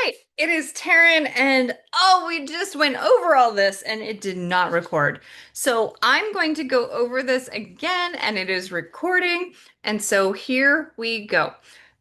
right, it is Taryn, and we just went over all this and it did not record. So I'm going to go over this again, and it is recording. And so here we go.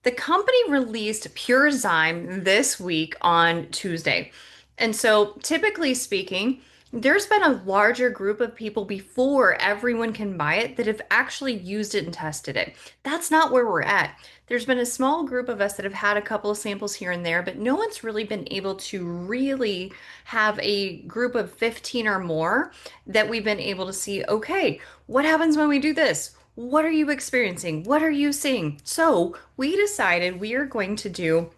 The company released PurZyme this week on Tuesday. And so, typically speaking, there's been a larger group of people before everyone can buy it that have actually used it and tested it. That's not where we're at. There's been a small group of us that have had a couple of samples here and there, but no one's really been able to really have a group of 15 or more that we've been able to see, okay, what happens when we do this? What are you experiencing? What are you seeing? So we decided we are going to do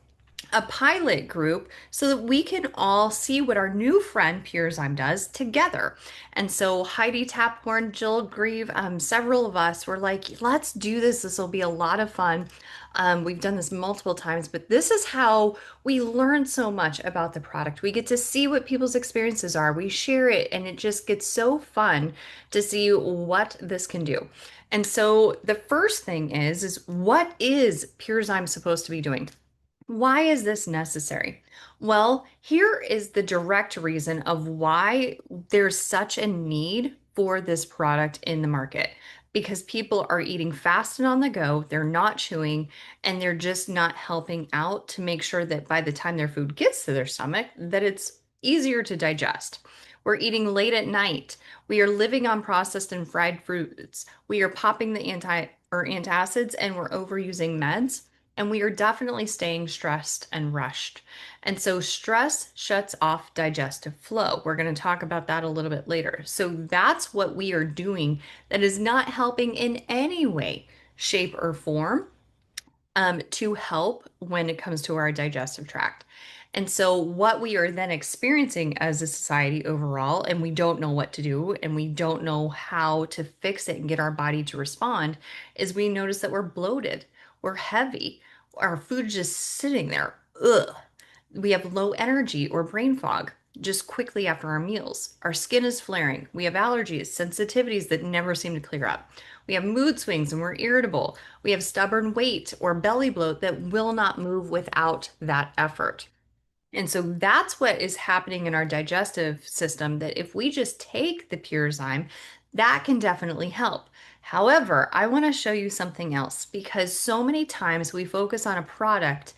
a pilot group so that we can all see what our new friend PurZyme does together. And so Heidi Taphorn, Jill Grieve, several of us were like, let's do this. This will be a lot of fun. We've done this multiple times, but this is how we learn so much about the product. We get to see what people's experiences are. We share it, and it just gets so fun to see what this can do. And so the first thing is what is PurZyme supposed to be doing? Why is this necessary? Well, here is the direct reason of why there's such a need for this product in the market. Because people are eating fast and on the go, they're not chewing, and they're just not helping out to make sure that by the time their food gets to their stomach, that it's easier to digest. We're eating late at night. We are living on processed and fried foods. We are popping the antacids, and we're overusing meds. And we are definitely staying stressed and rushed. And so stress shuts off digestive flow. We're going to talk about that a little bit later. So that's what we are doing that is not helping in any way, shape, or form to help when it comes to our digestive tract. And so, what we are then experiencing as a society overall, and we don't know what to do, and we don't know how to fix it and get our body to respond, is we notice that we're bloated, we're heavy, our food's just sitting there. Ugh. We have low energy or brain fog just quickly after our meals. Our skin is flaring. We have allergies, sensitivities that never seem to clear up. We have mood swings and we're irritable. We have stubborn weight or belly bloat that will not move without that effort. And so that's what is happening in our digestive system, that if we just take the PurZyme, that can definitely help. However, I want to show you something else because so many times we focus on a product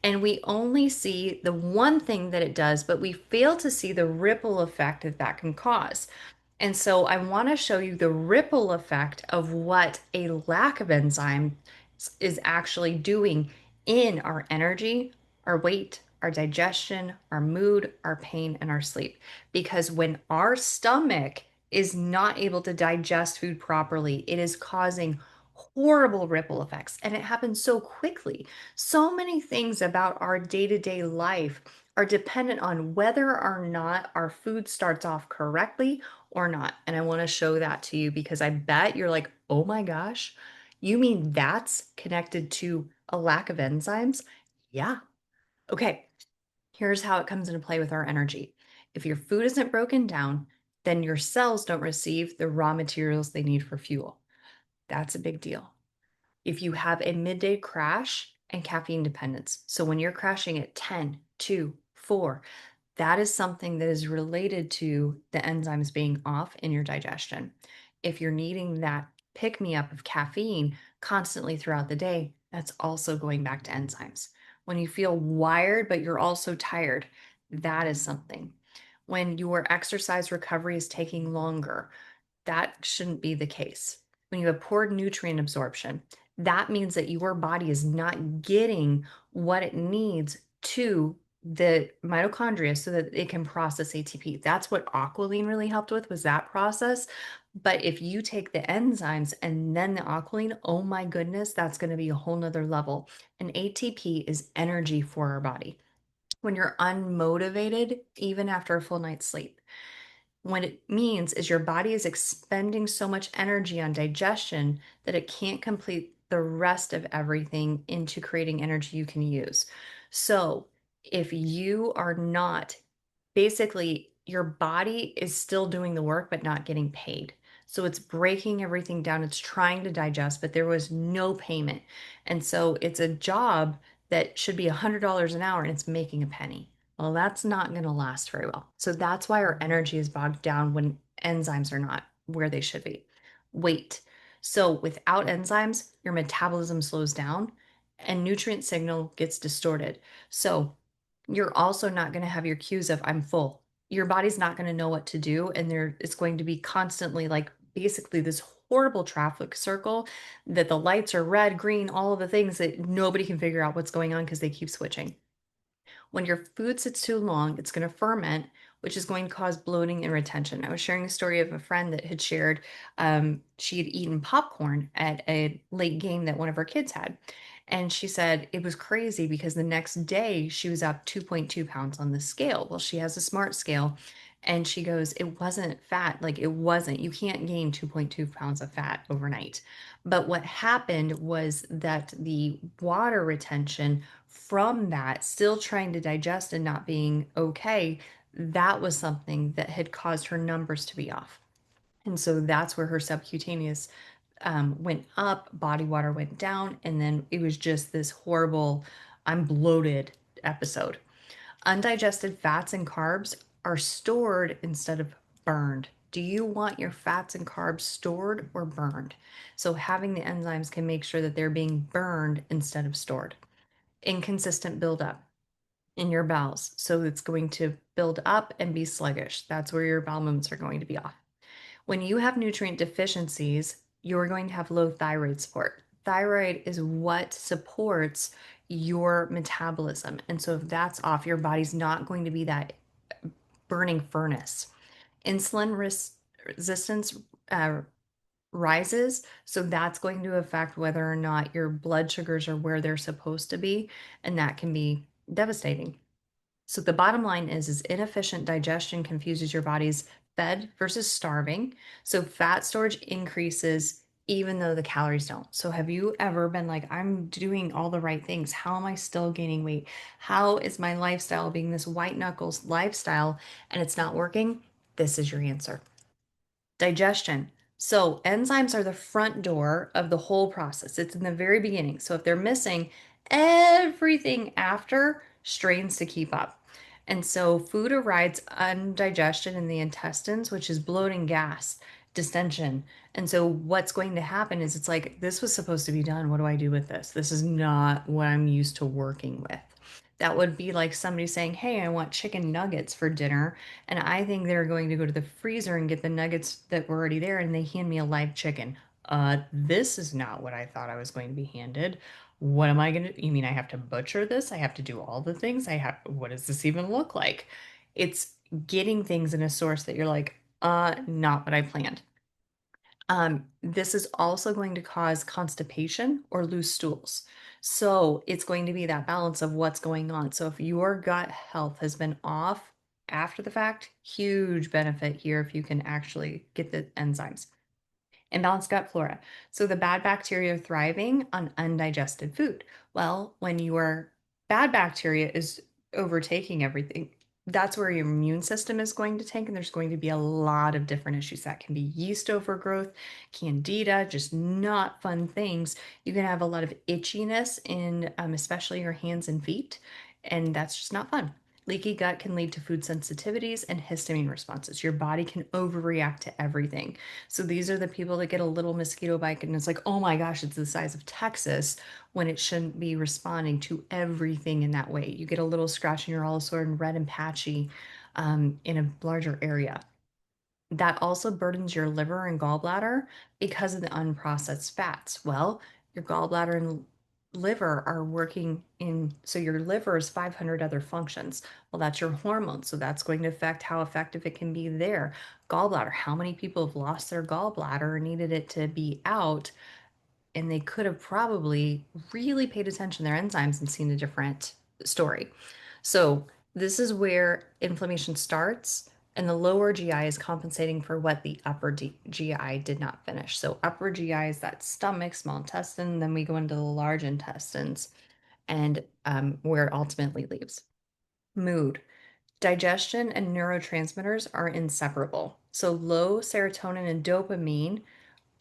and we only see the one thing that it does, but we fail to see the ripple effect that that can cause. And so I want to show you the ripple effect of what a lack of enzyme is actually doing in our energy, our weight, our digestion, our mood, our pain, and our sleep. Because when our stomach is not able to digest food properly, it is causing horrible ripple effects, and it happens so quickly. So many things about our day-to-day life are dependent on whether or not our food starts off correctly or not. And I want to show that to you because I bet you're like, oh my gosh, you mean that's connected to a lack of enzymes? Yeah. Okay, here's how it comes into play with our energy. If your food isn't broken down, then your cells don't receive the raw materials they need for fuel. That's a big deal. If you have a midday crash and caffeine dependence, so when you're crashing at 10, 2, 4, that is something that is related to the enzymes being off in your digestion. If you're needing that pick me up of caffeine constantly throughout the day, that's also going back to enzymes. When you feel wired, but you're also tired, that is something. When your exercise recovery is taking longer, that shouldn't be the case. When you have poor nutrient absorption, that means that your body is not getting what it needs to the mitochondria so that it can process ATP. That's what Aqualine really helped with, was that process. But if you take the enzymes and then the Aqualine, oh my goodness, that's going to be a whole nother level. And ATP is energy for our body. When you're unmotivated, even after a full night's sleep, what it means is your body is expending so much energy on digestion that it can't complete the rest of everything into creating energy you can use. So, if you are not, basically, your body is still doing the work but not getting paid. So, it's breaking everything down. It's trying to digest, but there was no payment. And so, it's a job that should be $100 an hour and it's making a penny. Well, that's not going to last very well. So that's why our energy is bogged down when enzymes are not where they should be. Weight. So without enzymes, your metabolism slows down and nutrient signal gets distorted. So you're also not going to have your cues of I'm full. Your body's not going to know what to do, and it's going to be constantly like basically this horrible traffic circle that the lights are red, green, all of the things that nobody can figure out what's going on because they keep switching. When your food sits too long, it's going to ferment, which is going to cause bloating and retention. I was sharing a story of a friend that had shared she had eaten popcorn at a late game that one of her kids had. And she said it was crazy because the next day she was up 2.2 pounds on the scale. Well, she has a smart scale. And she goes, it wasn't fat. Like it wasn't, you can't gain 2.2 pounds of fat overnight. But what happened was that the water retention from that, still trying to digest and not being okay, that was something that had caused her numbers to be off. And so that's where her subcutaneous went up, body water went down, and then it was just this horrible, I'm bloated episode. Undigested fats and carbs are stored instead of burned. Do you want your fats and carbs stored or burned? So having the enzymes can make sure that they're being burned instead of stored. Inconsistent buildup in your bowels. So it's going to build up and be sluggish. That's where your bowel movements are going to be off. When you have nutrient deficiencies, you're going to have low thyroid support. Thyroid is what supports your metabolism. And so if that's off, your body's not going to be that burning furnace. Insulin resistance uh, rises. So that's going to affect whether or not your blood sugars are where they're supposed to be. And that can be devastating. So the bottom line is inefficient digestion confuses your body's fed versus starving. So fat storage increases even though the calories don't. So have you ever been like, I'm doing all the right things. How am I still gaining weight? How is my lifestyle being this white knuckles lifestyle and it's not working? This is your answer. Digestion. So enzymes are the front door of the whole process. It's in the very beginning. So if they're missing, everything after strains to keep up. And so food arrives undigested in the intestines, which is bloating, gas, distension. And so what's going to happen is it's like, this was supposed to be done. What do I do with this? This is not what I'm used to working with. That would be like somebody saying, hey, I want chicken nuggets for dinner. And I think they're going to go to the freezer and get the nuggets that were already there, and they hand me a live chicken. This is not what I thought I was going to be handed. What am I going to, you mean I have to butcher this? I have to do all the things I have. What does this even look like? It's getting things in a source that you're like, not what I planned. This is also going to cause constipation or loose stools. So it's going to be that balance of what's going on. So if your gut health has been off after the fact, huge benefit here if you can actually get the enzymes. Imbalanced gut flora. So the bad bacteria are thriving on undigested food. Well, when your bad bacteria is overtaking everything, that's where your immune system is going to tank, and there's going to be a lot of different issues. That can be yeast overgrowth, candida, just not fun things. You can have a lot of itchiness in especially your hands and feet, and that's just not fun. Leaky gut can lead to food sensitivities and histamine responses. Your body can overreact to everything. So these are the people that get a little mosquito bite and it's like, oh my gosh, it's the size of Texas when it shouldn't be responding to everything in that way. You get a little scratch and you're all of a sudden red and patchy in a larger area. That also burdens your liver and gallbladder because of the unprocessed fats. Well, your gallbladder and liver are working in, so your liver is 500 other functions. Well, that's your hormones. So that's going to affect how effective it can be there. Gallbladder, how many people have lost their gallbladder and needed it to be out? And they could have probably really paid attention to their enzymes and seen a different story. So this is where inflammation starts, and the lower GI is compensating for what the upper GI did not finish. So upper GI is that stomach, small intestine, then we go into the large intestines and where it ultimately leaves. Mood. Digestion and neurotransmitters are inseparable. So low serotonin and dopamine,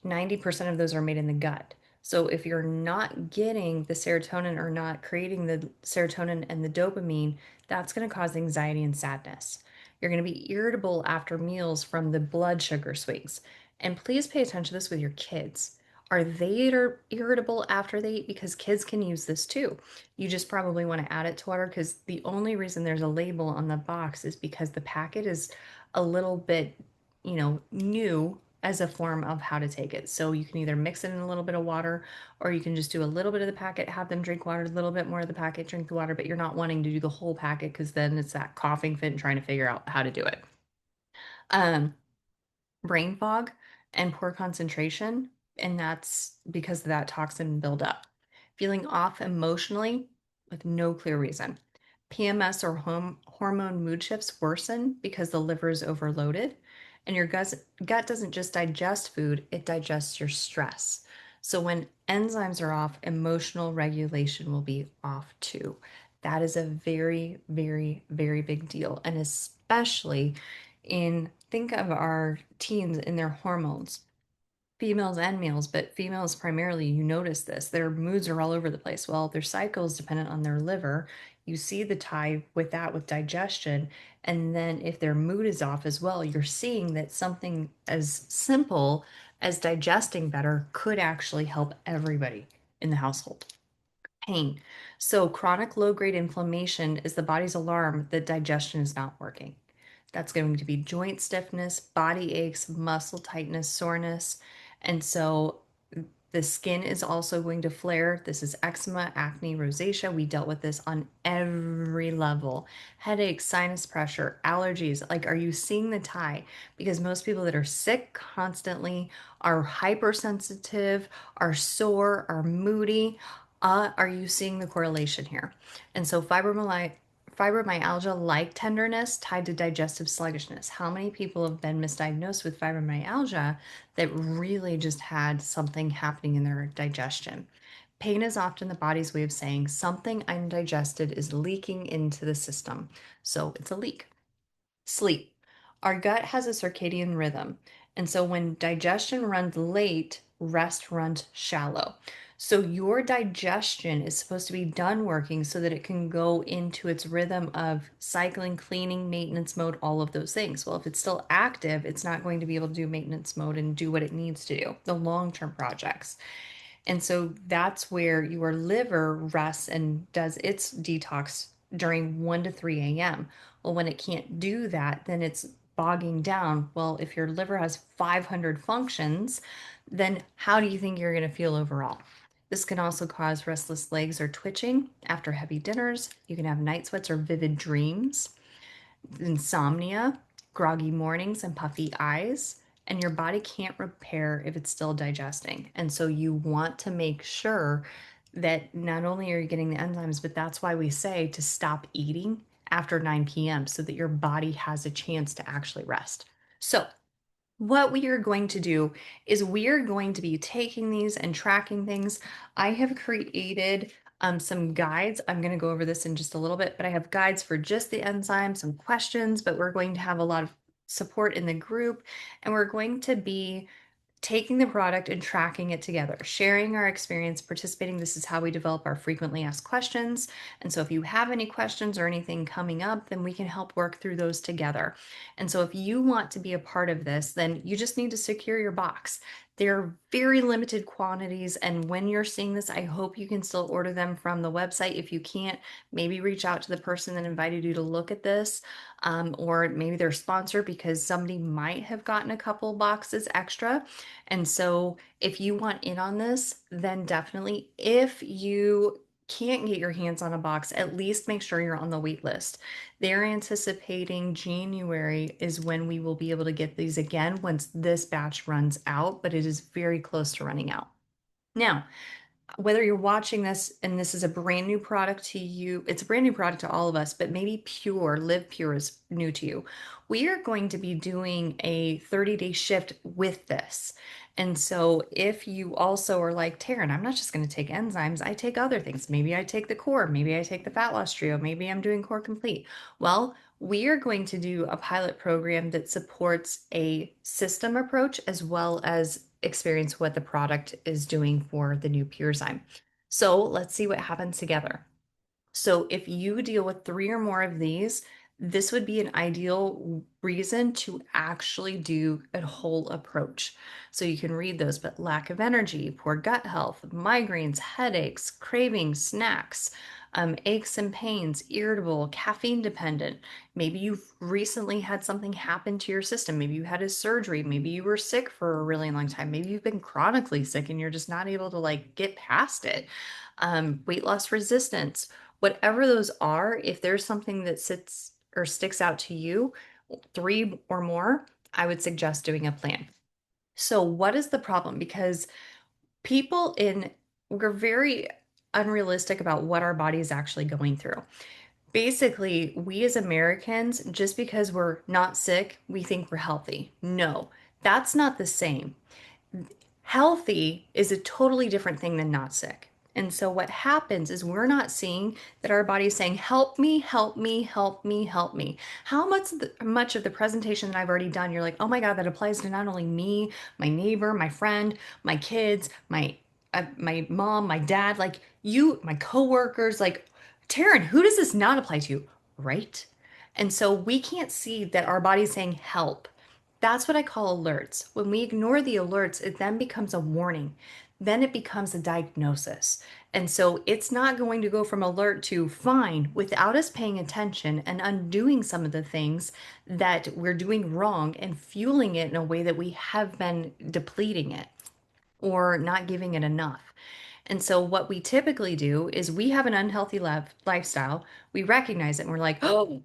90% of those are made in the gut. So if you're not getting the serotonin or not creating the serotonin and the dopamine, that's going to cause anxiety and sadness. You're going to be irritable after meals from the blood sugar swings. And please pay attention to this with your kids. Are they irritable after they eat? Because kids can use this too. You just probably want to add it to water because the only reason there's a label on the box is because the packet is a little bit, new as a form of how to take it. So you can either mix it in a little bit of water or you can just do a little bit of the packet, have them drink water, a little bit more of the packet, drink the water, but you're not wanting to do the whole packet because then it's that coughing fit and trying to figure out how to do it. Um, Brain fog and poor concentration, and that's because of that toxin buildup. Feeling off emotionally with no clear reason. PMS or hormone mood shifts worsen because the liver is overloaded, and your gut doesn't just digest food, it digests your stress. So when enzymes are off, emotional regulation will be off too. That is a very, very, very big deal, and especially think of our teens in their hormones, females and males, but females primarily, you notice this. Their moods are all over the place. Well, their cycle is dependent on their liver. You see the tie with that with digestion. And then if their mood is off as well, you're seeing that something as simple as digesting better could actually help everybody in the household. Pain. So, chronic low grade inflammation is the body's alarm that digestion is not working. That's going to be joint stiffness, body aches, muscle tightness, soreness. And so the skin is also going to flare. This is eczema, acne, rosacea. We dealt with this on every level. Headaches, sinus pressure, allergies. Like, are you seeing the tie? Because most people that are sick constantly are hypersensitive, are sore, are moody. Are you seeing the correlation here? And so fibromyalgia like tenderness tied to digestive sluggishness. How many people have been misdiagnosed with fibromyalgia that really just had something happening in their digestion? Pain is often the body's way of saying something undigested is leaking into the system. So it's a leak. Sleep. Our gut has a circadian rhythm. And so when digestion runs late, rest runs shallow. So your digestion is supposed to be done working so that it can go into its rhythm of cycling, cleaning, maintenance mode, all of those things. Well, if it's still active, it's not going to be able to do maintenance mode and do what it needs to do, the long-term projects. And so that's where your liver rests and does its detox during 1 to 3 a.m. Well, when it can't do that, then it's bogging down. Well, if your liver has 500 functions, then how do you think you're going to feel overall? This can also cause restless legs or twitching after heavy dinners. You can have night sweats or vivid dreams, insomnia, groggy mornings, and puffy eyes. And your body can't repair if it's still digesting. And so you want to make sure that not only are you getting the enzymes, but that's why we say to stop eating after 9 p.m. so that your body has a chance to actually rest. So, what we are going to do is we are going to be taking these and tracking things. I have created some guides. I'm going to go over this in just a little bit, but I have guides for just the enzymes, some questions, but we're going to have a lot of support in the group, and we're going to be taking the product and tracking it together, sharing our experience, participating. This is how we develop our frequently asked questions. And so if you have any questions or anything coming up, then we can help work through those together. And so if you want to be a part of this, then you just need to secure your box. They're very limited quantities. And when you're seeing this, I hope you can still order them from the website. If you can't, maybe reach out to the person that invited you to look at this, or maybe their sponsor because somebody might have gotten a couple boxes extra. And so if you want in on this, then definitely, if you can't get your hands on a box, at least make sure you're on the wait list. They're anticipating January is when we will be able to get these again once this batch runs out, but it is very close to running out. Now, whether you're watching this and this is a brand new product to you, it's a brand new product to all of us, but maybe Live Pure is new to you. We are going to be doing a 30-day shift with this. And so if you also are like, Taryn, I'm not just going to take enzymes, I take other things. Maybe I take the core, maybe I take the fat loss trio, maybe I'm doing core complete. Well, we are going to do a pilot program that supports a system approach as well as experience what the product is doing for the new PurZyme. So let's see what happens together. So if you deal with three or more of these, this would be an ideal reason to actually do a whole approach. So you can read those, but lack of energy, poor gut health, migraines, headaches, cravings, snacks, aches and pains, irritable, caffeine dependent. Maybe you've recently had something happen to your system. Maybe you had a surgery. Maybe you were sick for a really long time. Maybe you've been chronically sick and you're just not able to like get past it. Weight loss resistance, whatever those are, if there's something that sits or sticks out to you, three or more, I would suggest doing a plan. So, what is the problem? Because people in we're very unrealistic about what our body is actually going through. Basically, we as Americans, just because we're not sick, we think we're healthy. No, that's not the same. Healthy is a totally different thing than not sick. And so what happens is we're not seeing that our body's saying, help me, help me, help me, help me. How much of the presentation that I've already done, you're like, oh my God, that applies to not only me, my neighbor, my friend, my kids, my mom, my dad, like you, my coworkers, like Taryn, who does this not apply to? Right? And so we can't see that our body's saying help. That's what I call alerts. When we ignore the alerts, it then becomes a warning. Then it becomes a diagnosis. And so it's not going to go from alert to fine without us paying attention and undoing some of the things that we're doing wrong and fueling it in a way that we have been depleting it or not giving it enough. And so, what we typically do is we have an unhealthy lifestyle. We recognize it and we're like, oh,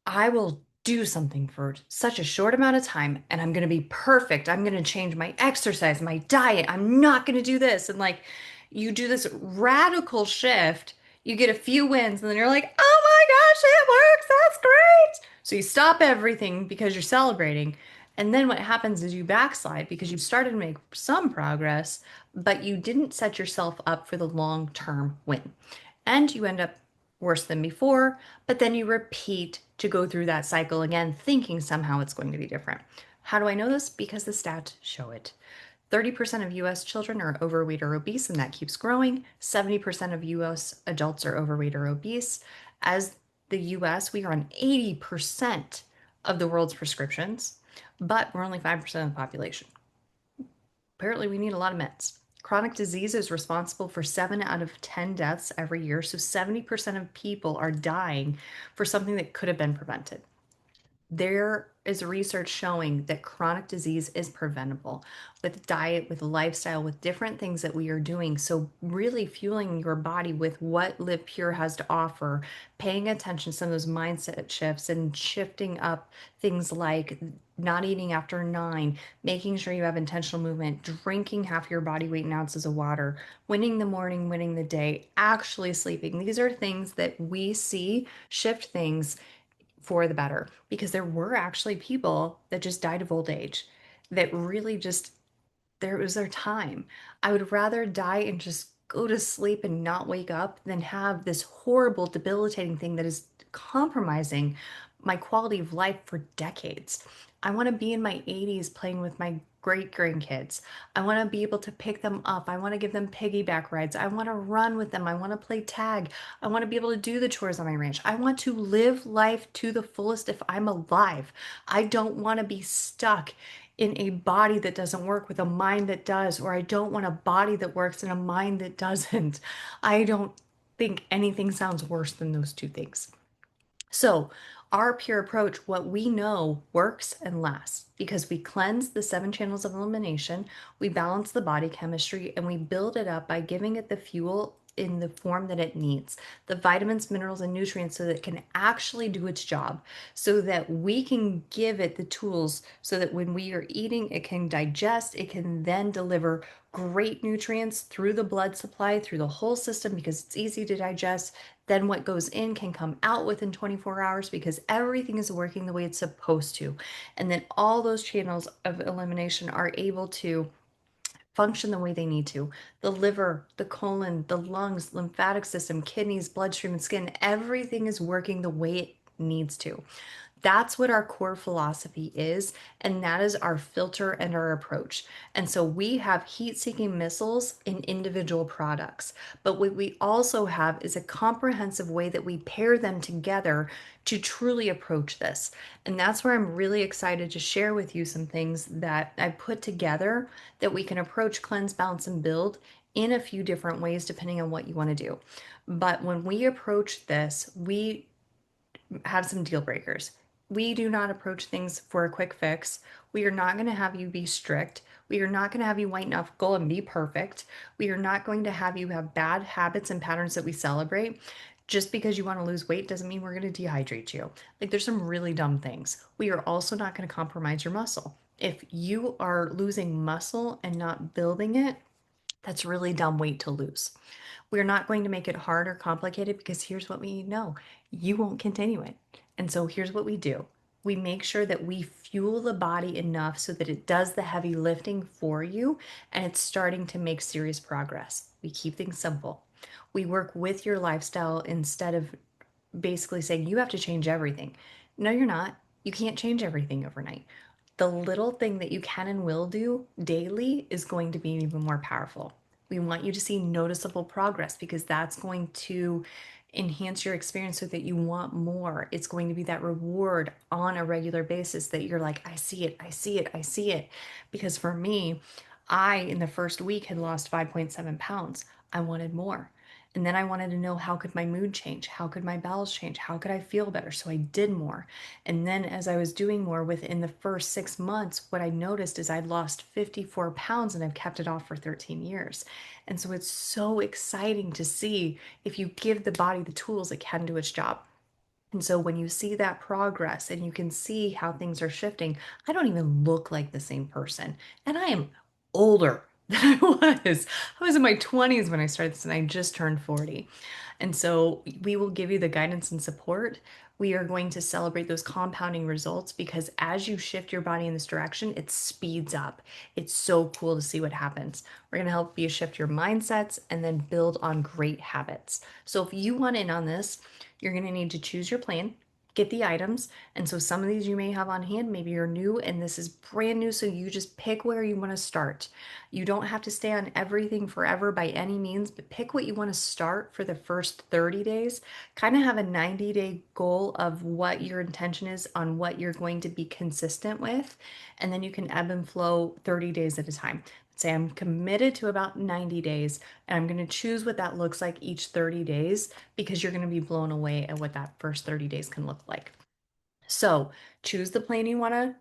I will do something for such a short amount of time and I'm going to be perfect. I'm going to change my exercise, my diet. I'm not going to do this. And like you do this radical shift, you get a few wins, and then you're like, oh my gosh, it works. That's great. So you stop everything because you're celebrating. And then what happens is you backslide because you started to make some progress, but you didn't set yourself up for the long term win. And you end up worse than before, but then you repeat to go through that cycle again, thinking somehow it's going to be different. How do I know this? Because the stats show it. 30% of US children are overweight or obese, and that keeps growing. 70% of US adults are overweight or obese. As the US, we are on 80% of the world's prescriptions, but we're only 5% of the population. Apparently, we need a lot of meds. Chronic disease is responsible for 7 out of 10 deaths every year, so 70% of people are dying for something that could have been prevented. There is research showing that chronic disease is preventable with diet, with lifestyle, with different things that we are doing. So, really fueling your body with what Live Pure has to offer, paying attention to some of those mindset shifts and shifting up things like not eating after 9, making sure you have intentional movement, drinking half your body weight in ounces of water, winning the morning, winning the day, actually sleeping. These are things that we see shift things for the better because there were actually people that just died of old age that really just there was their time. I would rather die and just go to sleep and not wake up than have this horrible, debilitating thing that is compromising my quality of life for decades. I want to be in my 80s playing with my great grandkids. I want to be able to pick them up. I want to give them piggyback rides. I want to run with them. I want to play tag. I want to be able to do the chores on my ranch. I want to live life to the fullest if I'm alive. I don't want to be stuck in a body that doesn't work with a mind that does, or I don't want a body that works and a mind that doesn't. I don't think anything sounds worse than those two things. So, our pure approach, what we know works and lasts because we cleanse the 7 channels of elimination, we balance the body chemistry, and we build it up by giving it the fuel in the form that it needs, the vitamins, minerals, and nutrients so that it can actually do its job, so that we can give it the tools so that when we are eating, it can digest, it can then deliver great nutrients through the blood supply, through the whole system because it's easy to digest. Then what goes in can come out within 24 hours because everything is working the way it's supposed to. And then all those channels of elimination are able to function the way they need to. The liver, the colon, the lungs, lymphatic system, kidneys, bloodstream, and skin, everything is working the way it needs to. That's what our core philosophy is, and that is our filter and our approach. And so we have heat-seeking missiles in individual products, but what we also have is a comprehensive way that we pair them together to truly approach this. And that's where I'm really excited to share with you some things that I put together that we can approach cleanse, balance, and build in a few different ways depending on what you want to do. But when we approach this, we have some deal breakers. We do not approach things for a quick fix. We are not going to have you be strict. We are not going to have you white knuckle and be perfect. We are not going to have you have bad habits and patterns that we celebrate. Just because you want to lose weight doesn't mean we're going to dehydrate you. Like, there's some really dumb things. We are also not going to compromise your muscle. If you are losing muscle and not building it, that's really dumb weight to lose. We're not going to make it hard or complicated because here's what we know: you won't continue it. And so here's what we do: we make sure that we fuel the body enough so that it does the heavy lifting for you and it's starting to make serious progress. We keep things simple. We work with your lifestyle instead of basically saying you have to change everything. No, you're not. You can't change everything overnight. The little thing that you can and will do daily is going to be even more powerful. We want you to see noticeable progress because that's going to enhance your experience so that you want more. It's going to be that reward on a regular basis that you're like, I see it, I see it, I see it. Because for me, I, in the first week, had lost 5.7 pounds. I wanted more. And then I wanted to know, how could my mood change? How could my bowels change? How could I feel better? So I did more. And then as I was doing more within the first 6 months, what I noticed is I'd lost 54 pounds and I've kept it off for 13 years. And so it's so exciting to see if you give the body the tools, it can do its job. And so when you see that progress and you can see how things are shifting, I don't even look like the same person. And I am older than I was. I was in my 20s when I started this and I just turned 40. And so we will give you the guidance and support. We are going to celebrate those compounding results because as you shift your body in this direction, it speeds up. It's so cool to see what happens. We're going to help you shift your mindsets and then build on great habits. So if you want in on this, you're going to need to choose your plan, get the items. And so some of these you may have on hand. Maybe you're new and this is brand new. So you just pick where you want to start. You don't have to stay on everything forever by any means, but pick what you want to start for the first 30 days. Kind of have a 90-day goal of what your intention is on what you're going to be consistent with. And then you can ebb and flow 30 days at a time. Say I'm committed to about 90 days and I'm going to choose what that looks like each 30 days because you're going to be blown away at what that first 30 days can look like. So choose the plan you want to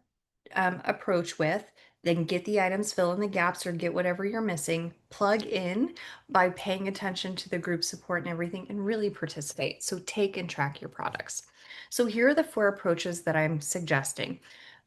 approach with, then get the items, fill in the gaps, or get whatever you're missing, plug in by paying attention to the group support and everything, and really participate. So take and track your products. So here are the 4 approaches that I'm suggesting.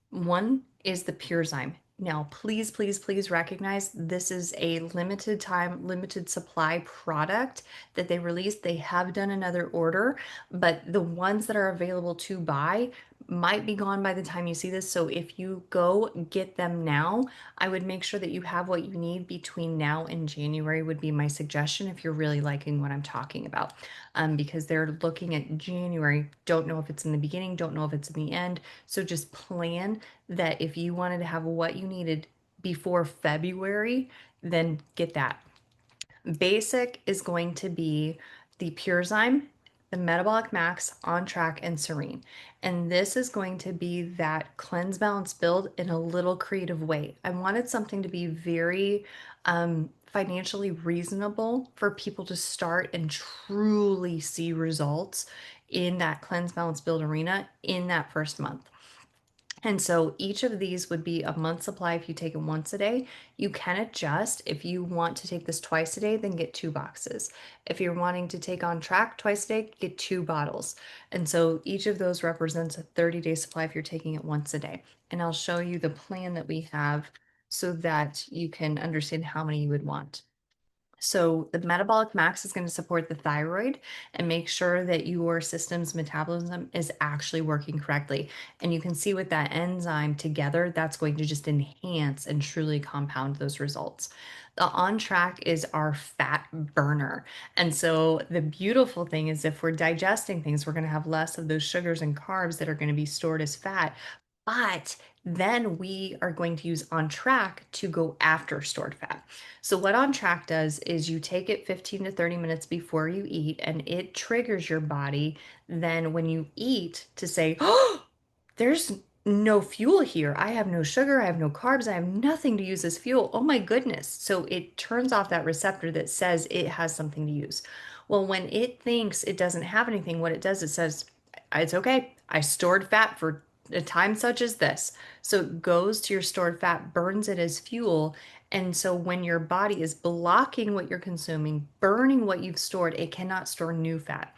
One is the PurZyme. Now, please, please, please recognize this is a limited time, limited supply product that they released. They have done another order, but the ones that are available to buy might be gone by the time you see this. So if you go get them now, I would make sure that you have what you need between now and January would be my suggestion if you're really liking what I'm talking about. Because they're looking at January, don't know if it's in the beginning, don't know if it's in the end. So just plan that if you wanted to have what you needed before February, then get that. Basic is going to be the PurZyme, the Metabolic Max, On Track, and Serene. And this is going to be that cleanse, balance, build in a little creative way. I wanted something to be very financially reasonable for people to start and truly see results in that cleanse, balance, build arena in that first month. And so each of these would be a month supply if you take it once a day. You can adjust. If you want to take this twice a day, then get 2 boxes. If you're wanting to take On Track twice a day, get 2 bottles. And so each of those represents a 30-day supply if you're taking it once a day. And I'll show you the plan that we have so that you can understand how many you would want. So the Metabolic Max is going to support the thyroid and make sure that your system's metabolism is actually working correctly. And you can see with that enzyme together, that's going to just enhance and truly compound those results. The on track is our fat burner. And so the beautiful thing is if we're digesting things, we're going to have less of those sugars and carbs that are going to be stored as fat. But then we are going to use on track to go after stored fat. So what on track does is you take it 15 to 30 minutes before you eat, and it triggers your body then when you eat to say, oh, there's no fuel here. I have no sugar. I have no carbs. I have nothing to use as fuel. Oh my goodness. So it turns off that receptor that says it has something to use. Well, when it thinks it doesn't have anything, what it does, it says, it's okay. I stored fat for a time such as this. So it goes to your stored fat, burns it as fuel. And so when your body is blocking what you're consuming, burning what you've stored, it cannot store new fat.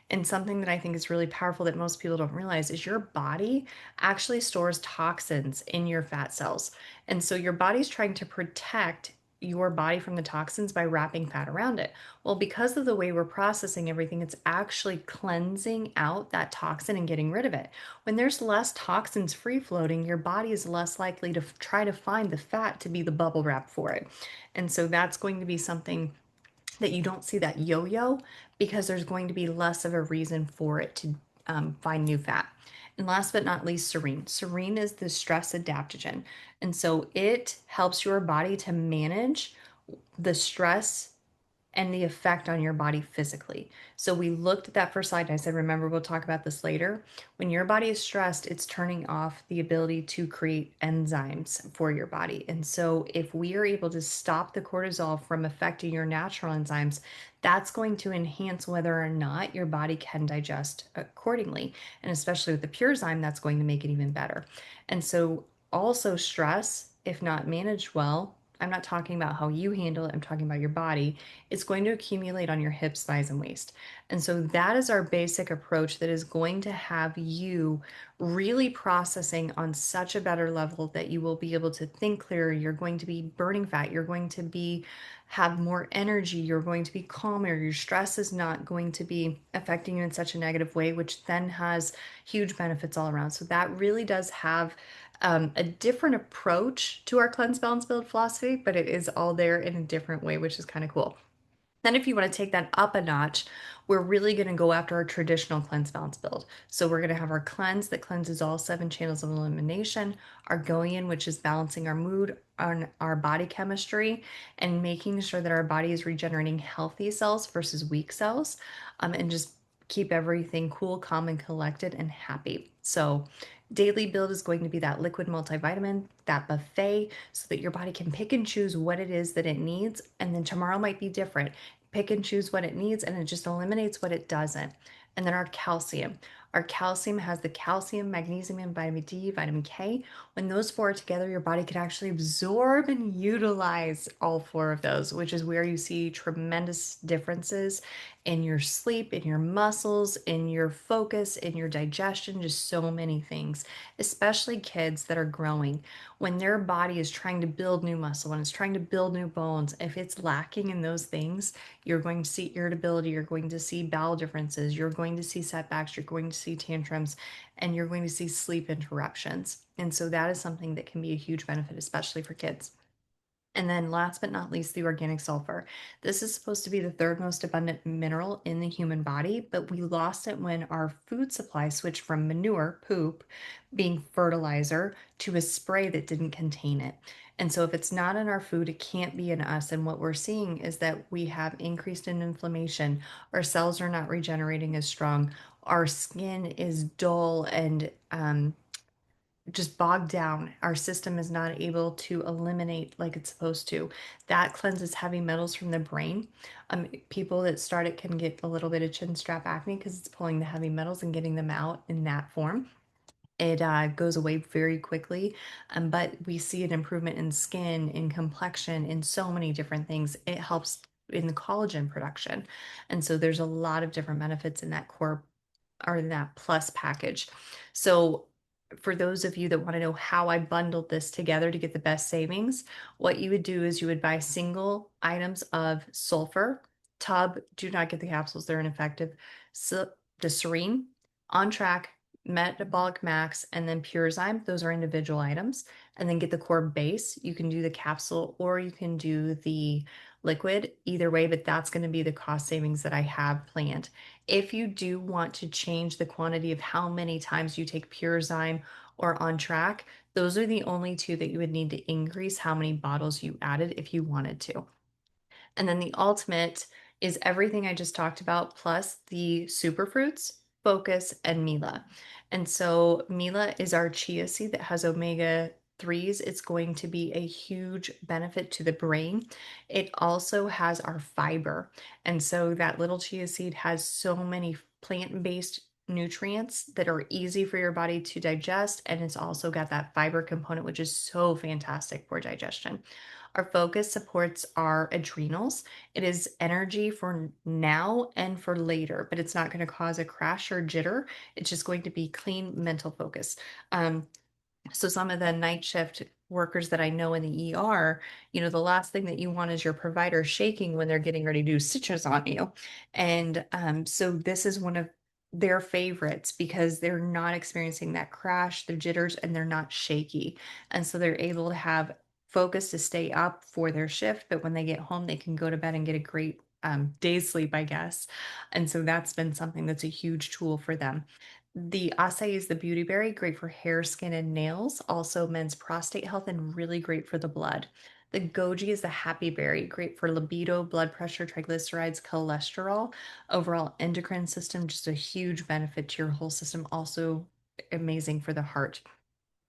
And something that I think is really powerful that most people don't realize is your body actually stores toxins in your fat cells. And so your body's trying to protect your body from the toxins by wrapping fat around it. Well, because of the way we're processing everything, it's actually cleansing out that toxin and getting rid of it. When there's less toxins free floating, your body is less likely to try to find the fat to be the bubble wrap for it. And so that's going to be something that you don't see that yo-yo because there's going to be less of a reason for it to find new fat. And last but not least, serene. Serene is the stress adaptogen. And so it helps your body to manage the stress and the effect on your body physically. So we looked at that first slide and I said, remember, we'll talk about this later. When your body is stressed, it's turning off the ability to create enzymes for your body. And so if we are able to stop the cortisol from affecting your natural enzymes, that's going to enhance whether or not your body can digest accordingly. And especially with the PurZyme, that's going to make it even better. And so also stress, if not managed well, I'm not talking about how you handle it, I'm talking about your body. It's going to accumulate on your hips, thighs, and waist. And so that is our basic approach that is going to have you really processing on such a better level that you will be able to think clearer. You're going to be burning fat. You're going to be have more energy. You're going to be calmer. Your stress is not going to be affecting you in such a negative way, which then has huge benefits all around. So that really does have a different approach to our cleanse, balance, build philosophy, but it is all there in a different way, which is kind of cool. Then, if you want to take that up a notch, we're really going to go after our traditional cleanse, balance, build. So, we're going to have our cleanse that cleanses all 7 channels of elimination, our go in, which is balancing our mood, on our body chemistry, and making sure that our body is regenerating healthy cells versus weak cells, and just keep everything cool, calm, and collected and happy. So, daily build is going to be that liquid multivitamin, that buffet, so that your body can pick and choose what it is that it needs. And then tomorrow might be different. Pick and choose what it needs, and it just eliminates what it doesn't. And then our calcium. Our calcium has the calcium, magnesium, and vitamin D, vitamin K. When those four are together, your body can actually absorb and utilize all four of those, which is where you see tremendous differences in your sleep, in your muscles, in your focus, in your digestion, just so many things, especially kids that are growing. When their body is trying to build new muscle, when it's trying to build new bones, if it's lacking in those things, you're going to see irritability, you're going to see bowel differences, you're going to see setbacks, you're going to see tantrums, and you're going to see sleep interruptions. And so that is something that can be a huge benefit, especially for kids. And then last but not least, the organic sulfur. This is supposed to be the third most abundant mineral in the human body, but we lost it when our food supply switched from manure, poop, being fertilizer, to a spray that didn't contain it. And so if it's not in our food, it can't be in us. And what we're seeing is that we have increased in inflammation. Our cells are not regenerating as strong. Our skin is dull and just bogged down. Our system is not able to eliminate like it's supposed to. That cleanses heavy metals from the brain. People that start it can get a little bit of chin strap acne because it's pulling the heavy metals and getting them out in that form. It goes away very quickly, but we see an improvement in skin, in complexion, in so many different things. It helps in the collagen production. And so there's a lot of different benefits in that core or in that plus package. So for those of you that want to know how I bundled this together to get the best savings, what you would do is you would buy single items of sulfur, tub, do not get the capsules, they're ineffective. So the serene, on track, Metabolic Max, and then PurZyme. Those are individual items. And then get the core base. You can do the capsule or you can do the liquid, either way, but that's going to be the cost savings that I have planned. If you do want to change the quantity of how many times you take PurZyme or On Track, those are the only two that you would need to increase how many bottles you added if you wanted to. And then the ultimate is everything I just talked about, plus the superfruits, focus, and Mila. And so Mila is our chia seed that has omega 3s. It's going to be a huge benefit to the brain. It also has our fiber. And so that little chia seed has so many plant-based nutrients that are easy for your body to digest. And it's also got that fiber component, which is so fantastic for digestion. Our focus supports our adrenals. It is energy for now and for later, but it's not going to cause a crash or jitter. It's just going to be clean mental focus. Um, so some of the night shift workers that I know in the ER, the last thing that you want is your provider shaking when they're getting ready to do stitches on you. And so this is one of their favorites because they're not experiencing that crash, the jitters, and they're not shaky. And so they're able to have focus to stay up for their shift, but when they get home, they can go to bed and get a great day's sleep, I guess. And so that's been something that's a huge tool for them. The acai is the beauty berry, great for hair, skin, and nails. Also, men's prostate health and really great for the blood. The goji is the happy berry, great for libido, blood pressure, triglycerides, cholesterol, overall endocrine system, just a huge benefit to your whole system. Also, amazing for the heart.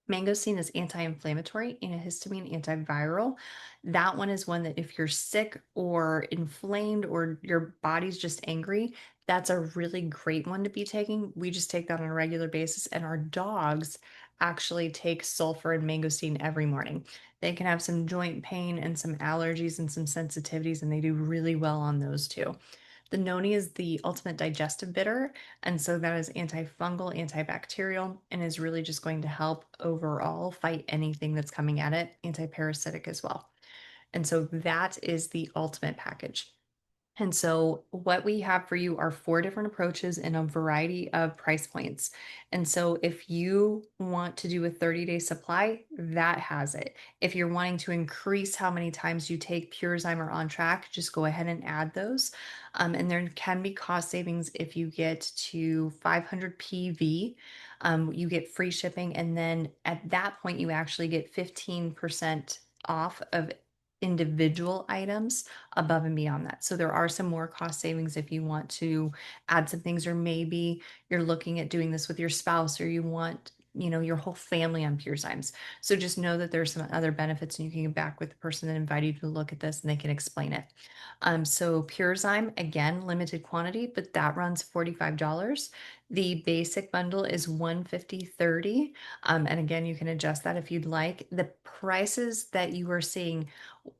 Mangosteen is anti-inflammatory, antihistamine, antiviral. That one is one that if you're sick or inflamed or your body's just angry, that's a really great one to be taking. We just take that on a regular basis, and our dogs actually take sulfur and mangosteen every morning. They can have some joint pain and some allergies and some sensitivities, and they do really well on those too. The noni is the ultimate digestive bitter, and so that is antifungal, antibacterial, and is really just going to help overall fight anything that's coming at it, antiparasitic as well. And so that is the ultimate package. And so, what we have for you are four different approaches in a variety of price points. And so, if you want to do a 30-day supply, that has it. If you're wanting to increase how many times you take PurZyme or On Track, just go ahead and add those. And there can be cost savings if you get to 500 PV. You get free shipping. And then at that point, you actually get 15% off of individual items above and beyond that. So there are some more cost savings if you want to add some things, or maybe you're looking at doing this with your spouse, or you want, your whole family on PurZymes. So just know that there's some other benefits, and you can get back with the person that invited you to look at this and they can explain it. So PurZyme, again, limited quantity, but that runs $45. The basic bundle is $150.30. And again, you can adjust that if you'd like. The prices that you are seeing,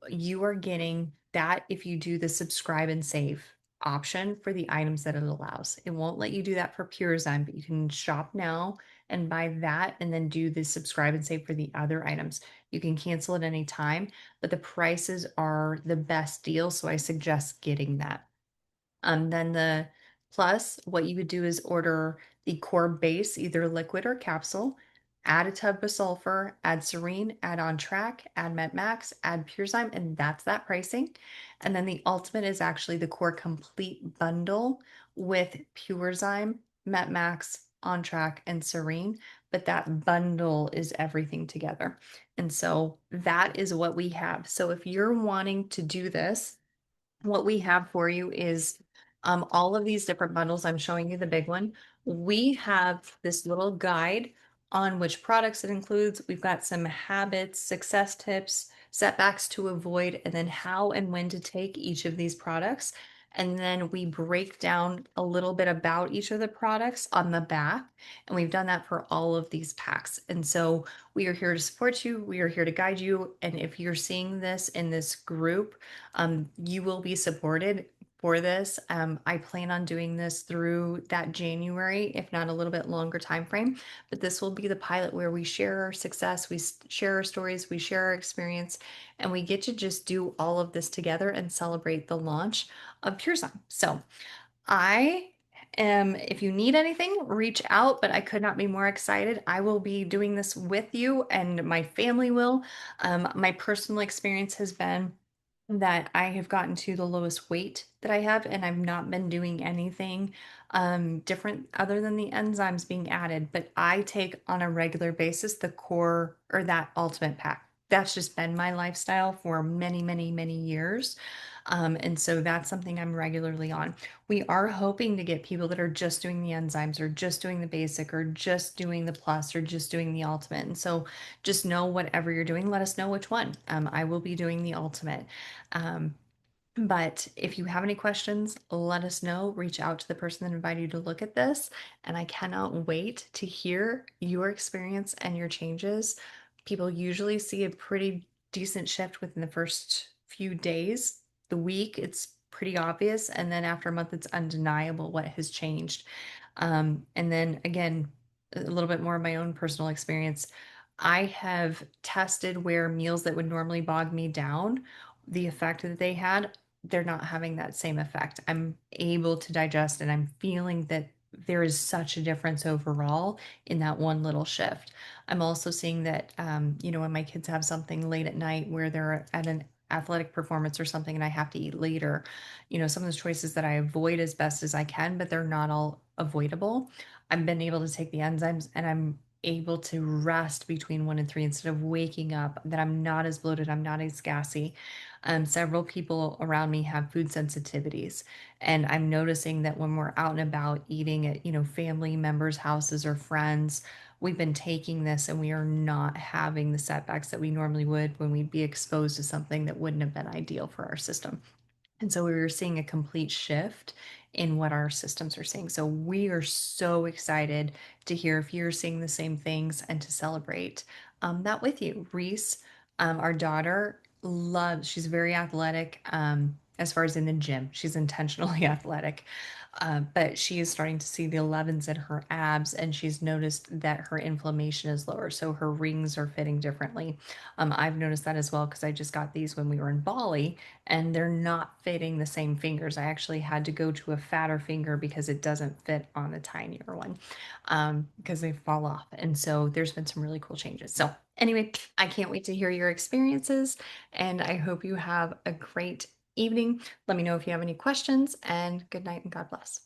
you are getting that if you do the subscribe and save option for the items that it allows. It won't let you do that for PurZyme, but you can shop now and buy that and then do the subscribe and save for the other items. You can cancel at any time, but the prices are the best deal, so I suggest getting that. Then the plus, what you would do is order the core base, either liquid or capsule, add a tub of sulfur, add Serene, add On Track, add Met Max, add PurZyme, and that's that pricing. And then the ultimate is actually the core complete bundle with PurZyme, Met Max, On Track, and Serene. But that bundle is everything together. And so that is what we have. So if you're wanting to do this, what we have for you is all of these different bundles. I'm showing you the big one. We have this little guide on which products it includes. We've got some habits, success tips, setbacks to avoid, and then how and when to take each of these products. And then we break down a little bit about each of the products on the back. And we've done that for all of these packs. And so we are here to support you. We are here to guide you. And if you're seeing this in this group, you will be supported for this. I plan on doing this through that January, if not a little bit longer time frame. But this will be the pilot where we share our success, we share our stories, we share our experience, and we get to just do all of this together and celebrate the launch of PurZyme. So I If you need anything, reach out, but I could not be more excited. I will be doing this with you, and my family will. My personal experience has been that I have gotten to the lowest weight that I have, and I've not been doing anything different other than the enzymes being added. But I take on a regular basis the core or that ultimate pack. That's just been my lifestyle for many, many, many years. And so that's something I'm regularly on. We are hoping to get people that are just doing the enzymes or just doing the basic or just doing the plus or just doing the ultimate. And so just know whatever you're doing, let us know which one. I will be doing the ultimate. Um, but if you have any questions, let us know. Reach out to the person that invited you to look at this. And I cannot wait to hear your experience and your changes. People usually see a pretty decent shift within the first few days. The week, it's pretty obvious. And then after a month, it's undeniable what has changed. And then again, a little bit more of my own personal experience. I have tested where meals that would normally bog me down, the effect that they had, they're not having that same effect. I'm able to digest and I'm feeling that there is such a difference overall in that one little shift. I'm also seeing that, when my kids have something late at night where they're at an athletic performance or something and I have to eat later, some of those choices that I avoid as best as I can, but they're not all avoidable. I've been able to take the enzymes and I'm able to rest between 1 and 3 instead of waking up, that I'm not as bloated, I'm not as gassy. Several people around me have food sensitivities, and I'm noticing that when we're out and about eating at, family members' houses or friends, we've been taking this and we are not having the setbacks that we normally would when we'd be exposed to something that wouldn't have been ideal for our system. And so we were seeing a complete shift in what our systems are seeing. So we are so excited to hear if you're seeing the same things and to celebrate that with you. Reese, our daughter, she's very athletic as far as in the gym. She's intentionally athletic. But she is starting to see the 11s in her abs, and she's noticed that her inflammation is lower. So her rings are fitting differently. I've noticed that as well because I just got these when we were in Bali and they're not fitting the same fingers. I actually had to go to a fatter finger because it doesn't fit on the tinier one because they fall off. And so there's been some really cool changes. So, anyway, I can't wait to hear your experiences and I hope you have a great evening. Let me know if you have any questions and good night and God bless.